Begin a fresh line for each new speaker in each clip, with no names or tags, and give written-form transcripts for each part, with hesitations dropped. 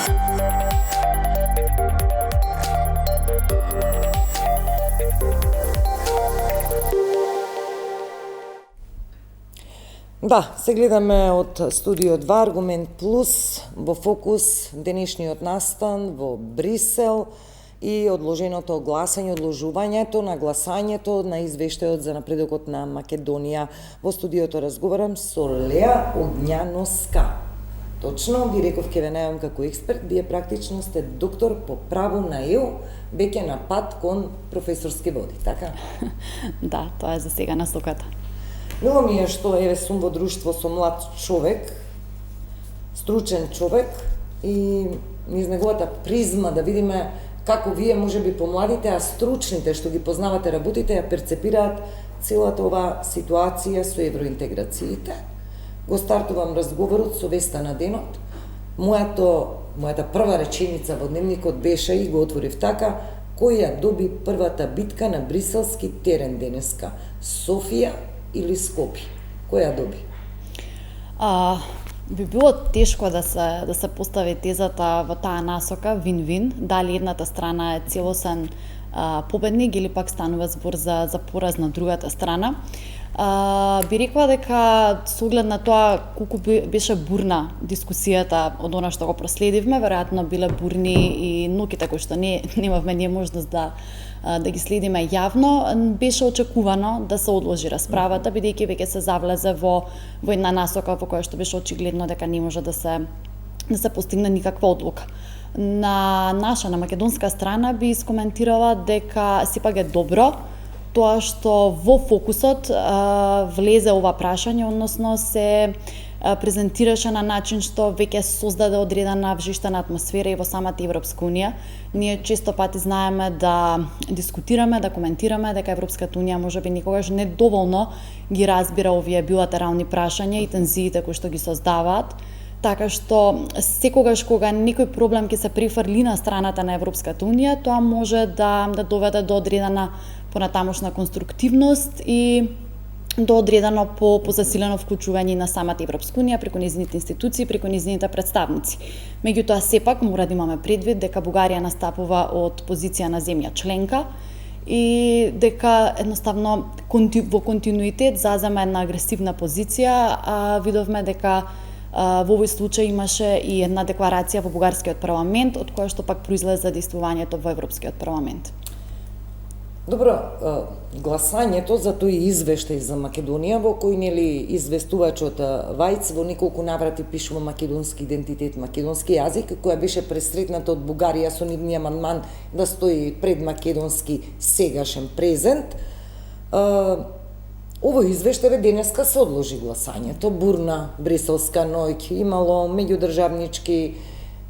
Да, се гледаме од студио 2 Аргумент Плюс во фокус денешниот настан во Брисел и одложеното одложувањето на гласањето на извештајот за напредокот на Македонија. Во студиото разговарам со Леа Огњановска. Точно, ви реков ке ве најавам како експерт, вие практично сте доктор по право на ЕУ, веќе на пат кон професорски води, така?
Да, тоа е за сега насоката.
Мило ми е што еве сум во друштво со млад човек, стручен човек и низ неговата призма да видиме како вие можеби помладите, а стручните што ги познавате работите ја перцепираат целата оваа ситуација со евроинтеграциите. Го стартувам разговорот со веста на денот. Мојата прва реченица во дневникот беше и го отворив така: кој ја доби првата битка на бриселски терен денеска? Софија или Скопје? Кој ја доби?
Би било тешко да се постави тезата во таа насока вин-вин, дали едната страна е целосен победник или пак станува збор за пораз на другата страна. Би рекла дека со оглед на тоа колку беше бурна дискусијата од она што го проследивме, веројатно биле бурни и ноќите кои што немавме ние можност да ги следиме јавно, беше очекувано да се одложи расправата, бидејќи веќе се завлезе во една насока во која што беше очигледно дека не може да се постигне никаква одлука. На македонска страна би искоментирала дека сепак е добро тоа што во фокусот влезе ова прашање, односно се презентираше на начин што веќе создаде одредена вжиштена атмосфера и во самата Европска унија. Ние често пати знаеме да дискутираме, да коментираме дека Европската унија можеби никогаш не доволно ги разбира овие билатерални прашања и тензиите кои што ги создаваат, така што секогаш кога некој проблем ќе се префрли на страната на Европската унија, тоа може да доведе до одредена понатамошна конструктивност и до одредено позасилено вклучување на самата Европска унија преку нејзините институции, преку нејзините представници. Меѓутоа сепак мора да имаме предвид дека Бугарија настапува од позиција на земја членка и дека едноставно во континуитет зазема една агресивна позиција, а видовме дека во овој случај имаше и една декларација во бугарскиот парламент од која што пак произлезе действувањето во Европскиот парламент.
Добро, гласањето за тој извештај за Македонија во кој известувачот Вајц во неколку наврати пишува македонски идентитет, македонски јазик, која беше пресретната од Бугарија со нивниот амандман да стои пред македонски сегашен презент. Овој извештај денеска се одложи гласањето, бурна бриселска ноќ, имало меѓудржавнички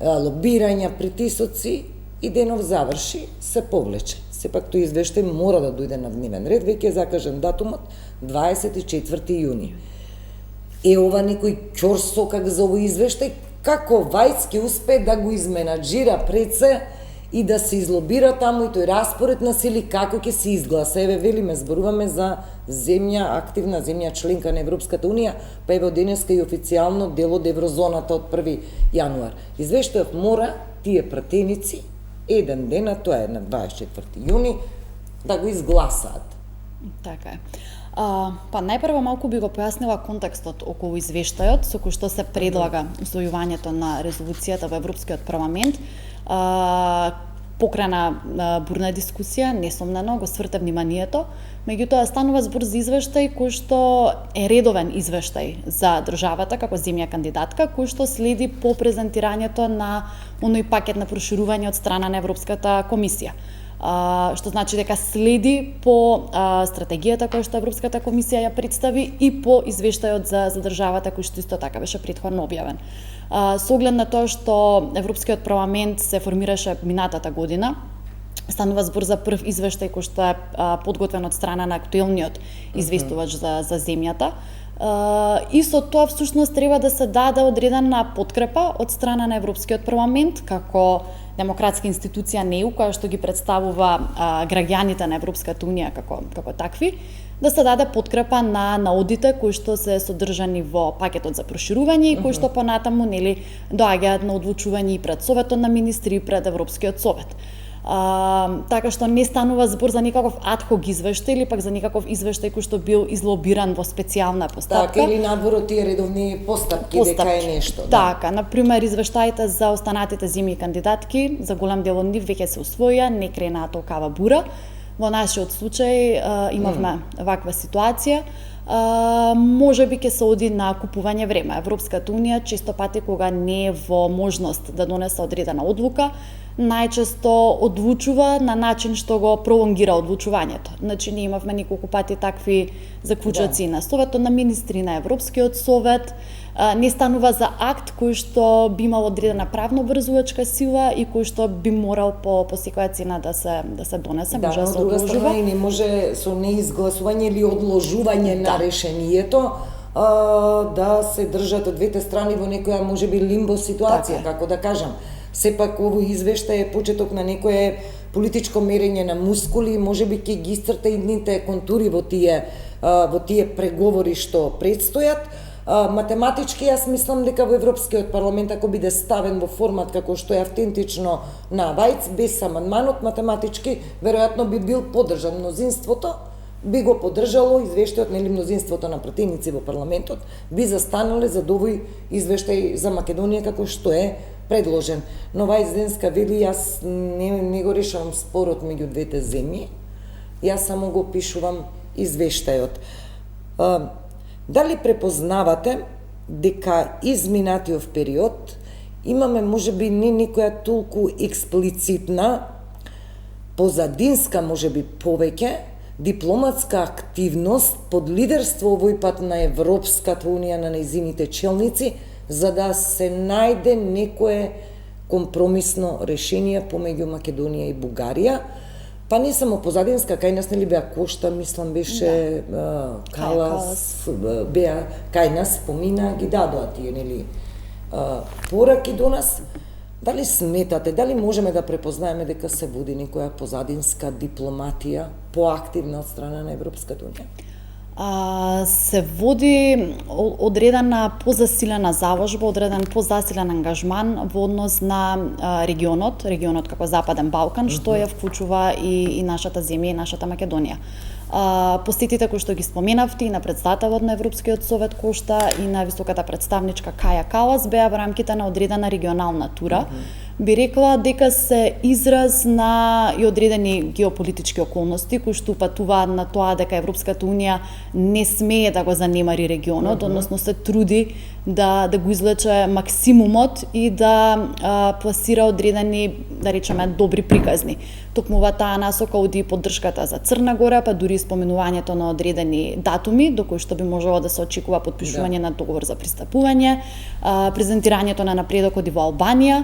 лобирања, притисоци и денов заврши, се повлече. Сепак тој извештај мора да дојде на дневен ред, веќе е закажан датумот 24 јуни. Ова некој ќор сокак за овој извештај, како Вајц ќе успее да го изменаџира пред се и да се излобира таму и тој распоред на сили како ќе се изгласа. Еве велиме, зборуваме за земја, активна земја членка на Европската унија, па еве денеска и официјално дел од еврозоната од 1 јануар. Извештајот мора тие пратеници еден ден, а тоа е на 24 јуни, да го изгласаат.
Така е. Па најпрво малку би го појаснила контекстот околу извештајот со кој што се предлага усвојувањето на резолуцијата во Европскиот парламент. Покрана бурна дискусија, несомнено, го сврте вниманието, меѓутоа станува збор за извештај кој што е редовен извештај за државата како земја кандидатка, кој што следи по презентирањето на оној пакет на проширување од страна на Европската комисија. Што значи дека следи по стратегијата која што Европската комисија ја представи и по извештајот за државата кој што исто така беше претходно објавен. Со оглед на тоа што Европскиот парламент се формираше минатата година, станува збор за прв извештај кој што е подготвен од страна на актуелниот известувач за земјата. И со тоа всушност треба да се даде одредена подкрепа од страна на Европскиот парламент како демократска институција НЕУ, која што ги представува граѓаните на Европската унија како такви, да се даде подкрепа на одите кои што се содржани во пакетот за проширување и кои што понатаму доаѓаат на одлучување и пред Советот на министри и пред Европскиот совет. Така што не станува збор за никаков адхок извештај или пак за никаков извештај кој што бил излобиран во специјална постапка.
Така, или надвор од тие редовни постапки, дека е нешто.
Така, например, извештаите за останатите земји кандидатки, за голем дел од нив веќе се усвоија, не кренаа толкава бура. Во нашиот случај имавме ваква ситуација. Може би ќе се оди на купување време. Европската унија често пати кога не е во можност да донесе одредена одлука, најчесто одлучува на начин што го пролонгира одлучувањето. Значи, ние имавме неколку пати такви заклучоци на Советот на министри, на Европскиот совет. Не станува за акт кој што би имал одредена правно обврзувачка сила и кој што би морал по секоја цена да се донесе, може да се
одложува. Да, друга страна и не може со неизгласување или одложување на решението да се држат од двете страни во некоја можеби лимбо ситуација, како да кажам. Сепак овој извештај е почеток на некое политичко мерење на мускули, можеби ќе ги исцрта идните контури во тие преговори што предстојат. Математички јас мислам дека во Европскиот парламент ако биде ставен во формат како што е автентично на Вајц, без амандманот, математички веројатно би бил поддржан. Мнозинството би го поддржало извештајот, нели мнозинството на пратеници во парламентот би застанале за овој извештај за Македонија како што е предложен. Но Вајц денеска вели јас не го решавам спорот меѓу двете земји, јас само го пишувам извештајот. Дали препознавате дека изминатиот период имаме можеби не некоја толку експлицитна, позадинска можеби повеќе, дипломатска активност под лидерство овој пат на Европската унија, на нејзините челници, за да се најде некое компромисно решение помеѓу Македонија и Бугарија. Па не само позадинска, кај нас нели беа Кошта, мислам беше Калас, беа кај нас, помина, ги дадоа тие нели пораки до нас. Дали сметате, дали можеме да препознаеме дека се води некоја позадинска дипломатија поактивна од страна на Европската унија?
Се води одредена позасилена заложба, одреден позасилен ангажман во однос на регионот како Западен Балкан, што ја вклучува и нашата земја, и нашата Македонија. Посетите кои што ги споменавте и на председателот на Европскиот совет Кошта и на високата представничка Каја Калас беа во рамките на одредена регионална тура. Би рекла дека се израз на и одредени геополитички околности кои што упатуваат на тоа дека Европската унија не смее да го занемари регионот, односно се труди да го извлече максимумот и да пласира одредени, да речеме, добри приказни. Токму во таа насока оди поддршката за Црна Гора, па дури споменувањето на одредени датуми до кои што би можело да се очекува подпишување на договор за пристапување, презентирањето на напредокот и во Албанија.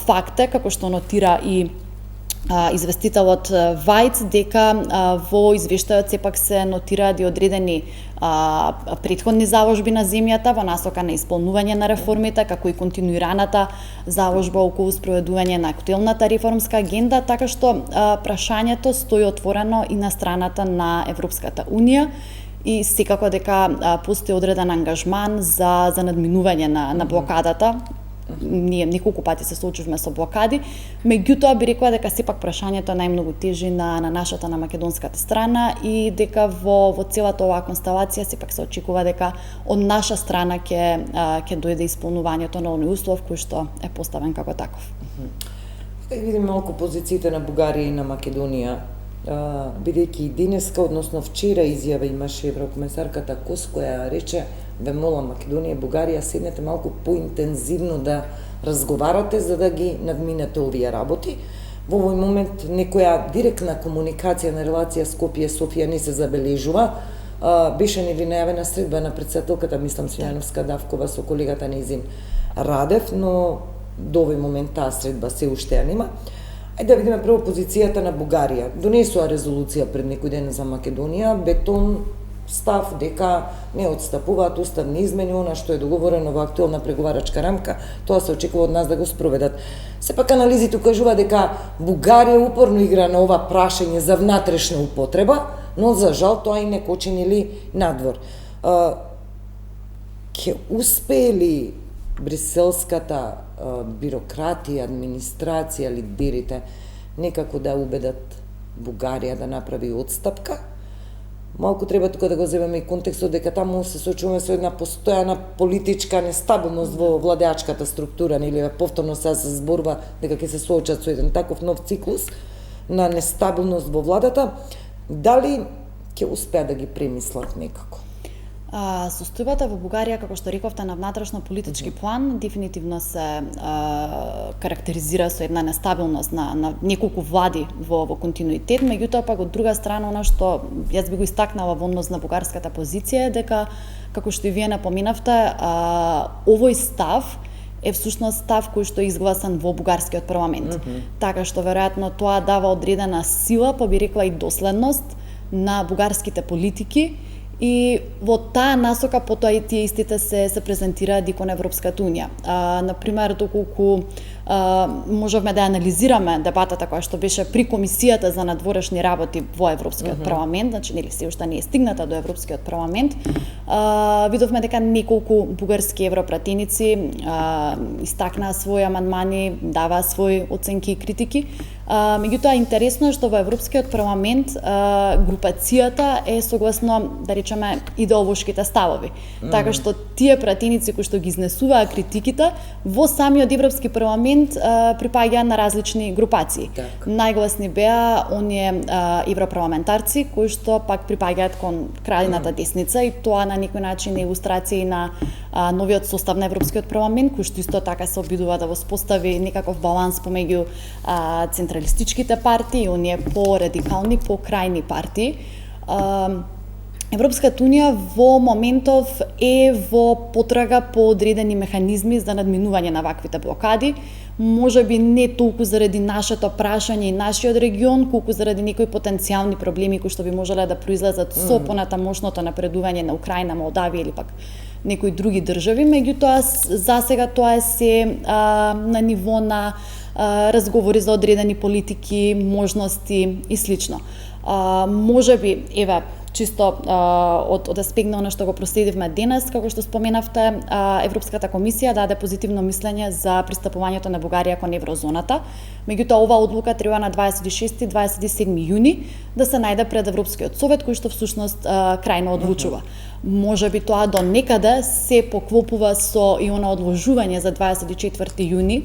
Факт е, како што нотира и известителот Вајц, дека во извештајот сепак се нотираат и одредени претходни заложби на земјата во насока на исполнување на реформите, како и континуираната заложба околу спроведување на актуелната реформска агенда, така што прашањето стои отворено и на страната на Европската унија и секако дека постои одреден ангажман за надминување на блокадата. Ние неколку пати се соочувме со блокади, меѓутоа би рекла дека сепак прашањето најмногу тежи на нашата, на македонската страна и дека во целата оваа констелација сепак се очекува дека од наша страна ќе дојде исполнувањето на оној услов кој што е поставен како таков.
Да видиме малку позициите на Бугарија и на Македонија, бидејќи денеска, односно вчера изјава имаше еврокомесарката Кос која рече: ве молам, Македонија и Бугарија, седнете малку поинтензивно да разговарате за да ги надминете овие работи. Во овој момент некоја директна комуникација на релација Скопје-Софија не се забележува. Беше нели најавена средба на претседателката, мислам Смијановска Давкова со колегата нејзин Радев, но до овој момент таа средба се уште ја нема. Ајде да видиме прво позицијата на Бугарија. Донесоа резолуција пред некој ден за Македонија, бетон став дека не отстапуваат уставни измени, она што е договорено во актуелна преговарачка рамка, тоа се очекува од нас да го спроведат. Сепак анализите укажува дека Бугарија упорно игра на ова прашање за внатрешна употреба, но за жал тоа и не кочи нели надвор. Ќе успее ли бриселската бирократија, администрација, лидерите некако да убедат Бугарија да направи отстапка? Малку треба тука да го земеме и контекстот дека таму се соочуваме со една постојана политичка нестабилност во владеачката структура, или повторно се зборува дека ќе се соочат со еден таков нов циклус на нестабилност во владата. Дали ќе успеат да ги премислат некако?
Состојбата во Бугарија, како што рековте, на внатрешно политички план дефинитивно се карактеризира со една нестабилност на неколку влади во континуитет, меѓутоа пак од друга страна она што јас би го истакнала во однос на бугарската позиција е дека, како што и вие напоминавте, овој став е всушност став кој што е изгласан во бугарскиот парламент. Така што веројатно тоа дава одредена сила, па би рекла и доследност на бугарските политики, и во таа насока потоа и тие истите се презентираат и кон Европската унија. Например, доколку можевме да анализираме дебатата која што беше при Комисијата за надворешни работи во Европскиот парламент, значи нели се уште не е стигната до Европскиот парламент, видовме дека неколку бугарски европратеници истакнаа своји амандмани, даваа своји оценки и критики. Меѓутоа интересно е што во Европскиот парламент групацијата е согласно, да речеме, идеолошките ставови. Така што тие пратеници кои што ги изнесуваа критиките во самиот Европски парламент припаѓаа на различни групации. Најгласни беа оние европарламентарци кои што пак припаѓаат кон крајната десница, и тоа на некој начин е илустрација на новиот состав на Европскиот парламент, кој што исто така се обидува да воспостави некаков баланс помеѓу централистичките партии и оние по-радикални, по-крајни партии. Европската унија во моментов е во потрага по одредени механизми за надминување на ваквите блокади, можеби не толку заради нашето прашање и нашиот регион, колку заради некои потенцијални проблеми кои што би можеле да произлезат со понатамошното напредување на Украина, Молдавија или пак некои други држави, меѓутоа засега тоа е се на ниво на разговори за одредени политики, можности и слично. Можеби, еве, чисто од аспект на оно што го проследивме денес, како што споменавте, Европската комисија даде позитивно мислење за пристапувањето на Бугарија кон еврозоната. Меѓутоа, оваа одлука треба на 26-27 јуни да се најде пред Европскиот совет, кој што всушност крајно одлучува. Можеби тоа до некаде се поклопува со и она одложување за 24 јуни,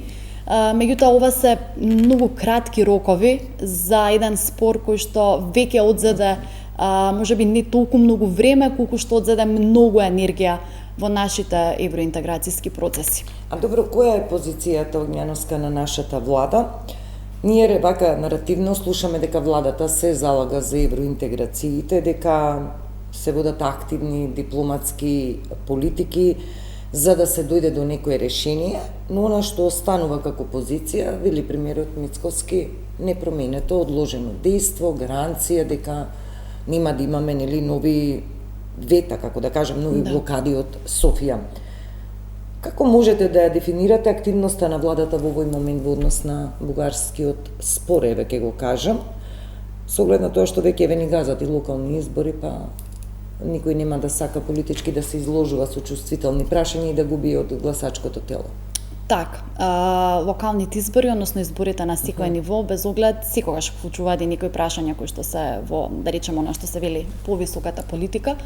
меѓутоа ова се многу кратки рокови за еден спор кој што веќе одзеде можеби не толку многу време, колку што одзеде многу енергија во нашите евроинтеграцијски процеси.
Добро, која е позицијата Огњановска на нашата влада? Ние вака наративно слушаме дека владата се залага за евроинтеграциите, дека се водат активни дипломатски политики за да се дојде до некое решение, но она што останува како позиција, вели премиерот Мицкоски, непроменето, одложено дејство, гаранција дека нема да имаме нели нови вета, како да кажам, нови блокади од Софија. Како можете да ја дефинирате активноста на владата во овој момент во однос на бугарскиот спор, еве ќе го кажам, со оглед на тоа што веќе ни газат и локални избори, па никој нема да сака политички да се изложува со чувствителни прашања и да губи од гласачкото тело.
Так, локалните избори, односно изборите на секој ниво, без оглед, секогаш вклучуваат и некои прашања кои што се во, да речеме, она што се вели повисоката политика.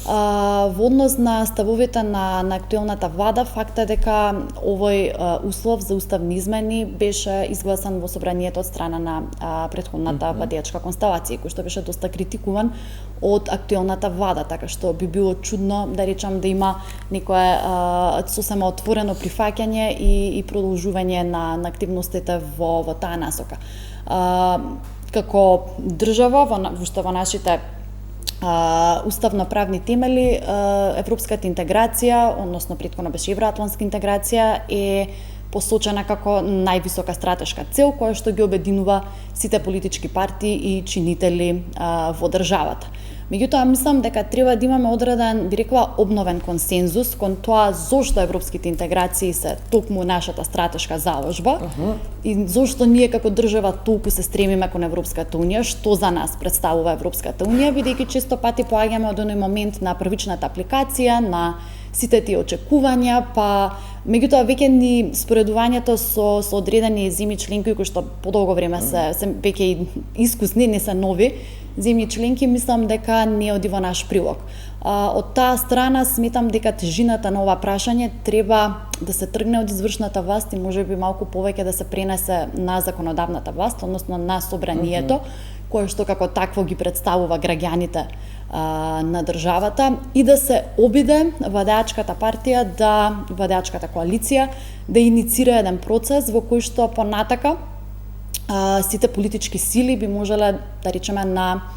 Во однос на ставовите на актуелната влада, факт е дека овој услов за уставни измени беше изгласан во собранието од страна на претходната владеачка констелација, кој што беше доста критикуван од актуелната влада, така што би било чудно, да речам, да има некое сосема отворено прифаќање и продолжување на активностите во таа насока. Како држава, во нашите уставно-правни темели, европската интеграција, односно претходно беше евроатлантска интеграција, е посочена како највисока стратешка цел која што ги обединува сите политички партии и чинители во државата. Меѓутоа, мислам дека треба да имаме одреден, би рекла, обновен консензус кон тоа зошто европските интеграции се токму нашата стратешка заложба и зошто ние како држава толку се стремиме кон Европската унија, што за нас представува Европската унија, бидејќи често пати поаѓаме од оној момент на првичната апликација, на сите тие очекувања, па меѓутоа веќе ни споредувањето со одредени земји членки кои што подолго време се веќе искусни, не се нови земји членки, мислам дека не оди во наш прилог. Од таа страна сметам дека тежината на ова прашање треба да се тргне од извршната власт и можеби малку повеќе да се пренесе на законодавната власт, односно на собранието, кое што како такво ги представува граѓаните на државата и да се обиде владеачката партија, владеачката коалиција да иницира еден процес во кој што понатака сите политички сили би можеле, да речеме, на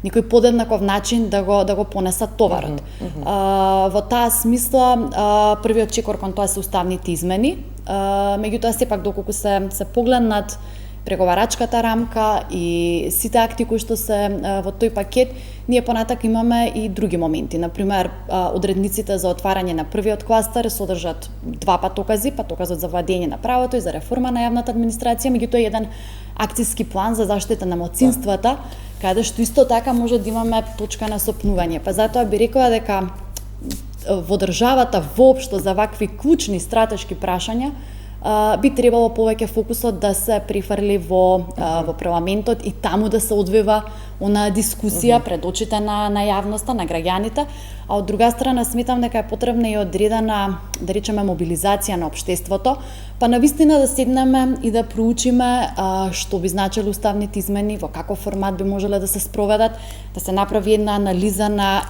некој подеднаков начин да го понесат товарот. Во таа смисла, првиот чекор кон тоа се уставните измени, меѓутоа сепак доколку се погледнат преговарачката рамка и сите акти кои што се во тој пакет, ние понатак имаме и други моменти. Например, одредниците за отварање на првиот кластер содржат два патокази, патоказот за владење на правото и за реформа на јавната администрација, меѓутоа еден акциски план за заштита на малцинствата, каде што исто така може да имаме точка на сопнување. Па затоа би рекла дека во државата воопшто за вакви клучни стратешки прашања би требало повеќе фокусот да се прифрли во парламентот и таму да се одвива она дискусија пред очите на јавноста, на граѓаните, а од друга страна сметам дека е потребна и одредена, да речеме, мобилизација на општеството, па навистина да седнеме и да проучиме што би значело уставните измени, во каков формат би можеле да се спроведат, да се направи една анализа на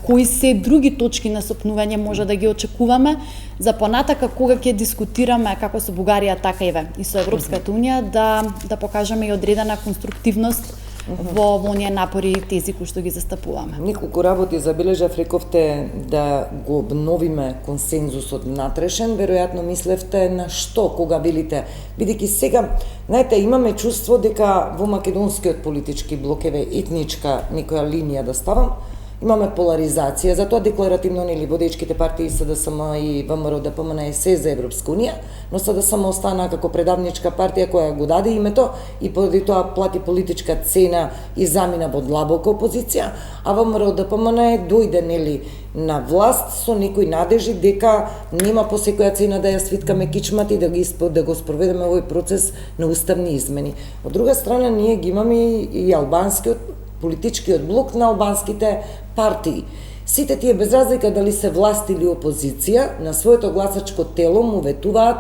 кои се други точки на сопнување може да ги очекуваме за понатака кога ќе дискутираме како со Бугарија, така и со Европската унија да покажеме и одредена конструктивност во оние напори и тези кои што ги застапуваме.
Неколку работи забележав, рековте да го обновиме консензусот натрешен, веројатно мислевте на што кога велите, бидејќи сега, знаете, имаме чувство дека во македонскиот политички блок етничка некоја линија да ставам, имаме поларизација, затоа декларативно нели водечките партии СДСМ и ВМРО ДПМН е се за Европска унија, но СДСМ остана како предавничка партија која го даде името и поради тоа плати политичка цена и замина во длабока опозиција, а ВМРО ДПМН дојде нели на власт со некои надежи дека нема по секоја цена да ја свиткаме кичмата и да го спроведеме овој процес на уставни измени. Од друга страна ние ги имаме и албанскиот политичкиот блок на албанските партии. Сите тие без разлика дали се власт или опозиција, на своето гласачко тело му ветуваат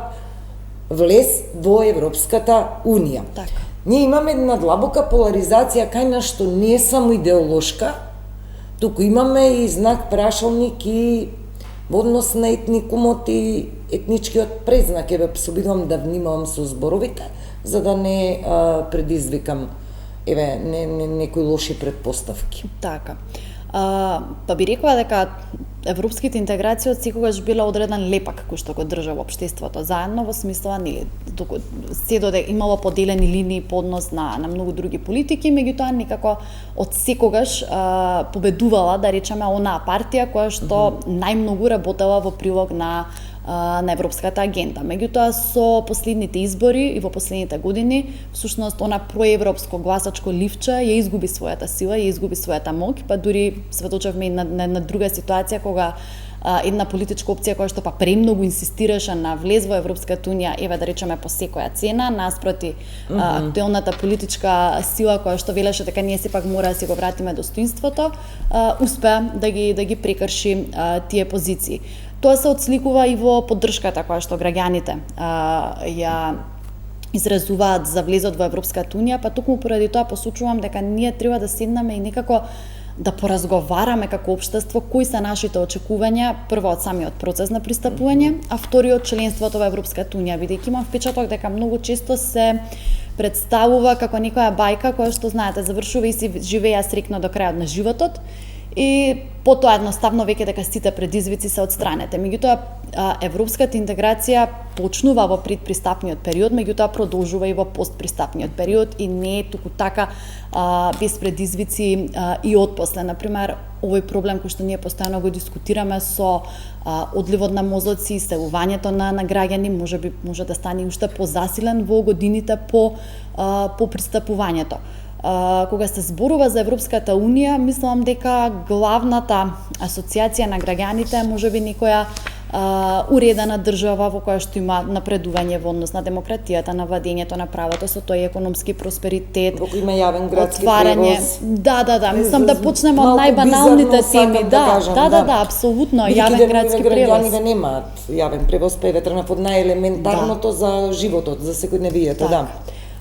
влез во Европската унија.
Така.
Ние имаме една длабока поларизација кај нас што не е само идеолошка, туку имаме и знак прашалник и во однос на етникумот и етничкиот презнак. Се обидувам да внимавам со зборовите, за да не предизвикам некои лоши предпоставки.
Така. Па би рекла дека европските интеграции од секогаш била одреден лепак кој што го држа во општеството заедно, во смисла се доде имало поделени линии по однос на многу други политики, меѓутоа некако од секогаш победувала, да речеме, онаа партија која што најмногу работела во прилог на европската агенда. Меѓутоа со последните избори и во последните години, всушност она проевропско гласачко ливче ја изгуби својата сила, ја изгуби својата моќ, па дури сведочевме и на друга ситуација кога една политичка опција која што премногу инсистираше на влез во Европската унија, да речеме по секоја цена, наспроти актуелната политичка сила која што велеше дека ние сепак мора да си го вратиме достоинството, успеа да ги прекрши тие позиции. Тоа се отсликува и во поддршката која што граѓаните ја изразуваат за влезот во Европската унија, па токму поради тоа посочувам дека ние треба да седнеме и некако да поразговараме како општество кои се нашите очекувања, прво од самиот процес на пристапување, а вториот членството во Европската унија, бидејќи имам впечаток дека многу често се представува како некоја бајка која што знаете завршува и си живеа среќно до крајот на животот. и потоа едноставно веќе дека сите предизвици се отстранете. Меѓутоа, европската интеграција почнува во предпристапниот период, меѓутоа продолжува и во постпристапниот период и не е туку така без предизвици и отпосле. Например, овој проблем кој што ние постојано го дискутираме со одливот на мозоци, иселувањето на граѓани, може да стане уште позасилен во годините по пристапувањето. Кога се зборува за Европската Унија, мислам дека главната асоциација на граѓаните е можеби некоја уредена држава во која што има напредување во однос на демократијата, на владењето на правото, со тој економски просперитет,
во кој има јавен градски
отварање.
превоз.
Да, мислам да почнеме од најбаналните теми. Да, апсолутно, јавен градски превоз.
Граѓаните немаат јавен превоз, па е ветрена под најелементарното за животот, за секојдневието, да.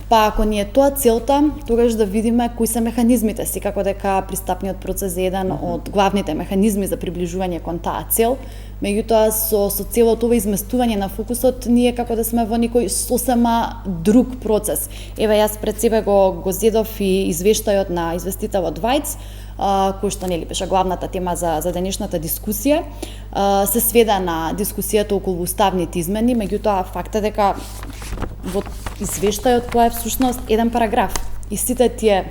Па ако ни е тоа целта, тогаш да видиме кои се механизмите, секако дека пристапниот процес е еден од главните механизми за приближување кон таа цел. Меѓутоа со целото ова изместување на фокусот, ние како да сме во некој сосема друг процес. Еве јас пред себе го зедов и извештајот на известителот Вајц, кој што нели беше главната тема за денешната дискусија, се сведа на дискусијата околу уставните измени, меѓутоа фактот е дека во извештајот тоа е всушност еден параграф. И сите тие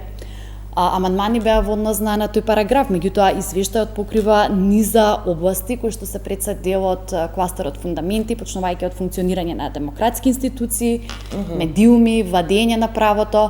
амандмани беа во однос на тој параграф, меѓутоа извештајот покрива низа области кои што се пред се дел од кластерот фундаменти, почнувајќи од функционирање на демократски институции, медиуми, владење на правото.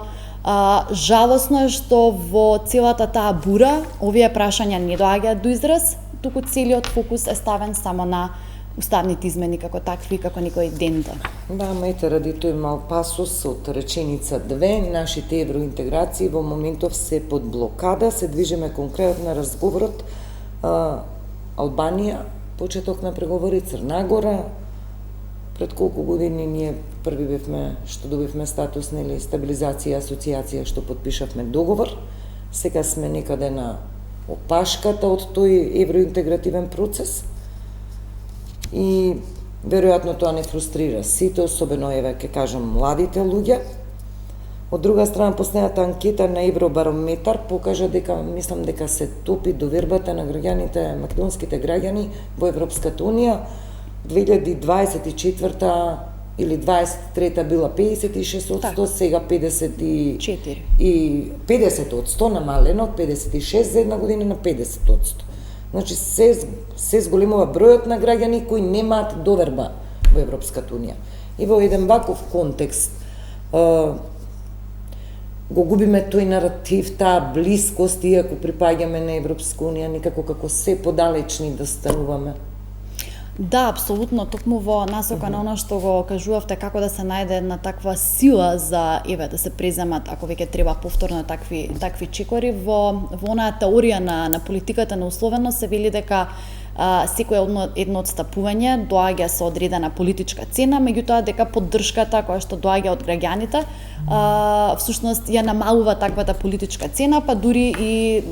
Жалосно е што во целата таа бура овие прашања не доаѓаат до израз, туку целиот фокус е ставен само на уставните измени како такви, како некој дента.
Да, ете, ради тој мал пасус од реченица 2, нашите евроинтеграции во моментов се под блокада, се движиме конкретно на разговорот. Албанија, почеток на преговори, Црна Гора, пред колку години ние први бевме, што добивме статус, нели, стабилизација, асоциација, што подпишавме договор. Сега сме некаде на опашката од тој евроинтегративен процес. И веројатно тоа не фрустрира сите, особено еве ќе кажам младите луѓе. Од друга страна, последната анкета на Евробарометар покажа дека, мислам дека се топи довербата на граѓаните, македонските граѓани во Европската Унија. 2024 или 23 била 56%, сега 54 и 50% намалено, 56 за една година на 50%. Значи се зголемува бројот на граѓани кои немаат доверба во Европската Унија. И во еден ваков контекст го губиме тој наратив, таа блискост, иако припаѓаме на Европска Унија, некако како се подалечни да стануваме.
Да, апсолутно, токму во насока на она што го кажувавте, како да се најде една таква сила за да се преземат, ако веќе треба повторно такви чекори, во онаа теорија на политиката на условеност се вели дека секој едно отстапување доаѓа со одредена политичка цена, меѓутоа дека поддршката која што доаѓа од граѓаните всушност ја намалува таквата политичка цена, па дури и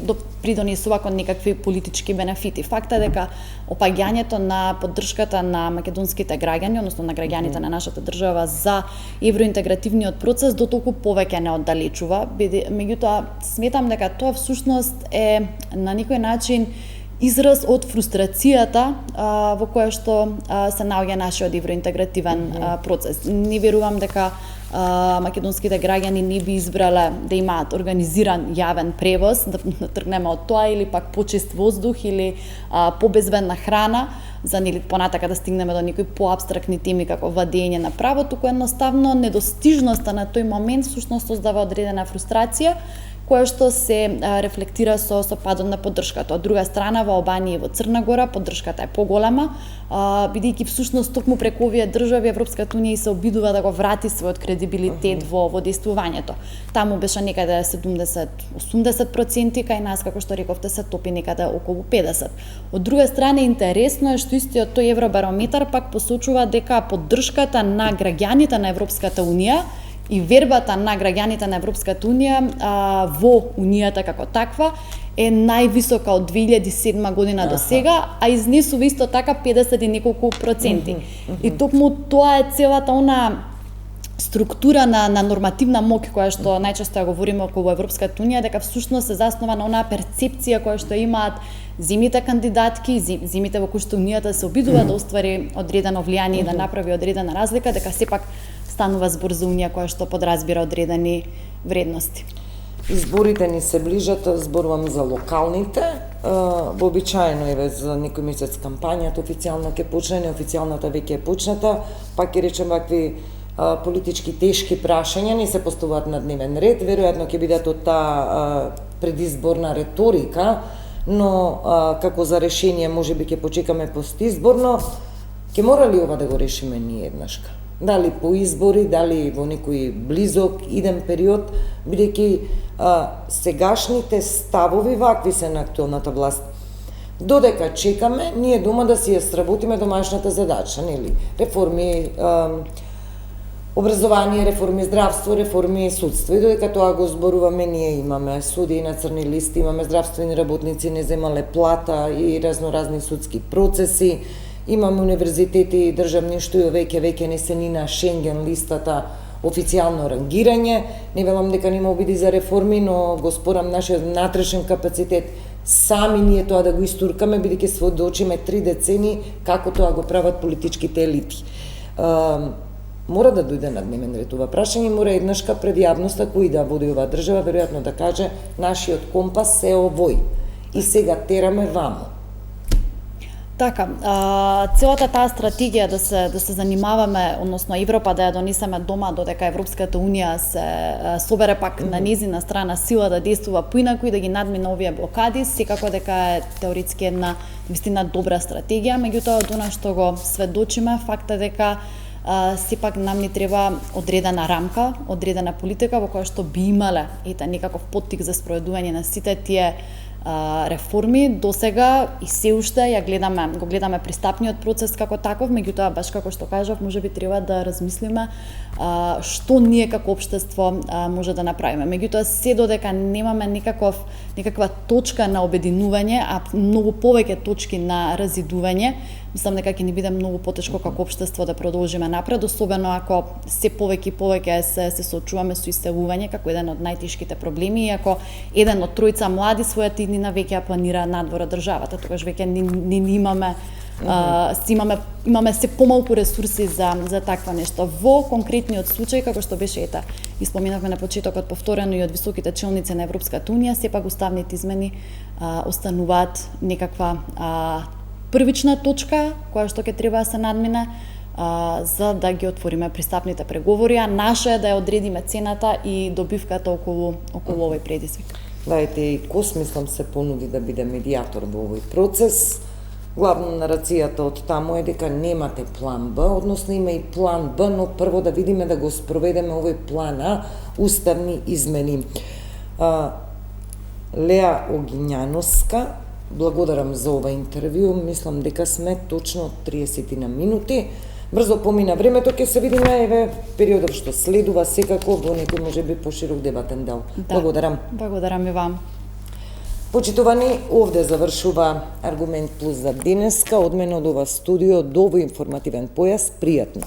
придонесува кон некакви политички бенефити. Факта дека опаѓањето на поддршката на македонските граѓани, односно на граѓаните на нашата држава за евроинтегративниот процес дотолку повеќе не оддалечува, меѓутоа сметам дека тоа всушност е на некој начин израз од фрустрацијата во која што се наоѓа нашиот евроинтегративен процес. Не верувам дека македонските граѓани не би избрале да имаат организиран јавен превоз, да тргнеме од тоа, или пак почист воздух, или побезбедна храна, за нели понатака да стигнеме до некои поапстрактни теми како владење на правото, кој едноставно недостижноста на тој момент всушност создава одредена фрустрација, која што се рефлектира со падот на поддршката. Од друга страна, во Албанија и во Црна Гора поддршката е поголема, бидејќи всушност токму преку овие држави Европската Унија се обидува да го врати својот кредибилитет во действувањето. Таму беше некаде 70-80%, кај нас, како што рековте, се топи некаде околу 50%. Од друга страна, интересно е што истиот тој Евробарометар пак посочува дека поддршката на граѓаните на Европската Унија и вербата на граѓаните на Европската Унија во Унијата како таква е највисока од 2007 година до сега, а изнесува исто така 50 и неколку проценти. И токму тоа е целата она структура на нормативна моќ која што најчесто ја говориме околу Европската унија, дека всушност се заснова на онаа перцепција која што имаат земјите кандидатки, земјите во кои што унијата се обидува да оствари одредено влијание и да направи одредена разлика, дека сепак станува збор за унија која што подразбира одредени вредности.
Изборите ни се ближат, зборувам за локалните. Вообичаено еве за некој месец кампањата официјално ќе почне, неофицијалната веќе е почната, пак ќе речем вакви политички тешки прашања не се поставуваат на дневен ред, веројатно ќе бидат од таа предизборна реторика, но како за решение можеби ќе почекаме постизборно, ќе мора ли ова да го решиме ние еднашка? Дали по избори, дали во некој близок иден период, бидејќи сегашните ставови вакви се на актуелната власт. Додека чекаме, ние дома да си ја сработиме домашната задача, нели? Реформи образование, реформи здравство, реформи судство. И додека тоа го зборуваме, ние имаме судии на црни листи, имаме здравствени работници не земале плата и разноразни судски процеси, имаме универзитети и државни што и веќе не се ни на Шенген листата официјално рангирање. Не велам дека нема обиди за реформи, но го спорам нашиот натрешен капацитет сами ние тоа да го истуркаме, бидејќи сведочиме 3 децени како тоа го прават политичките елити. Мора да дојде на дневен ред ова прашање, мора еднашка пред јавноста кој да води оваа држава, веројатно да каже нашиот компас е овој и сега тераме ваму.
Така, целата таа стратегија да се занимаваме, односно Европа да ја донесеме дома додека Европската унија се собере пак на незина страна сила да действува поинаку и да ги надмине овие блокади, секако дека е теоретски една вистина добра стратегија, меѓутоа од она што го сведочиме, факта дека сепак нам ни треба одредена рамка, одредена политика во која што би имале некаков поттик за спроведување на сите тие реформи. Досега и се уште го гледаме пристапниот процес како таков, меѓутоа баш како што кажав, можеби треба да размислиме што ние како општество може да направиме. Меѓутоа се додека немаме некаква точка на обединување, а многу повеќе точки на разидување, мислам дека ќе ни биде многу потешко како општество да продолжиме напред, особено ако се повеќе и повеќе се соочуваме со иселување како еден од најтешките проблеми, и ако еден од тројца млади својата иднина веќе ја планира надвор од државата, тогаш веќе не имаме се помалку ресурси за таква нешто. Во конкретниот случај, како што беше испоменавме на почетокот, повторено и од високите челници на Европската унија, сепак уставните измени остануваат некаква првична точка која што ќе треба да се надмине за да ги отвориме пристапните преговори, а наше е да ја одредиме цената и добивката околу овој предизвик.
Дајте и КОС, мислам, се понуди да биде медијатор во овој процес. Главно нарацијата од таму е дека немате план Б, односно има и план Б, но прво да видиме да го спроведеме овој план А, уставни измени. Леа Огињановска, благодарам за ова интервју, мислам дека сме точно 30 на минути. Брзо помина времето, ќе се видиме еве периодот што следува секако во некој можеби поширок дебатен дел. Да, благодарам.
Благодарам и вам.
Почитувани, овде завршува Аргумент Плюс за денеска. Од мене од ова студио до овој информативен појас, пријатно.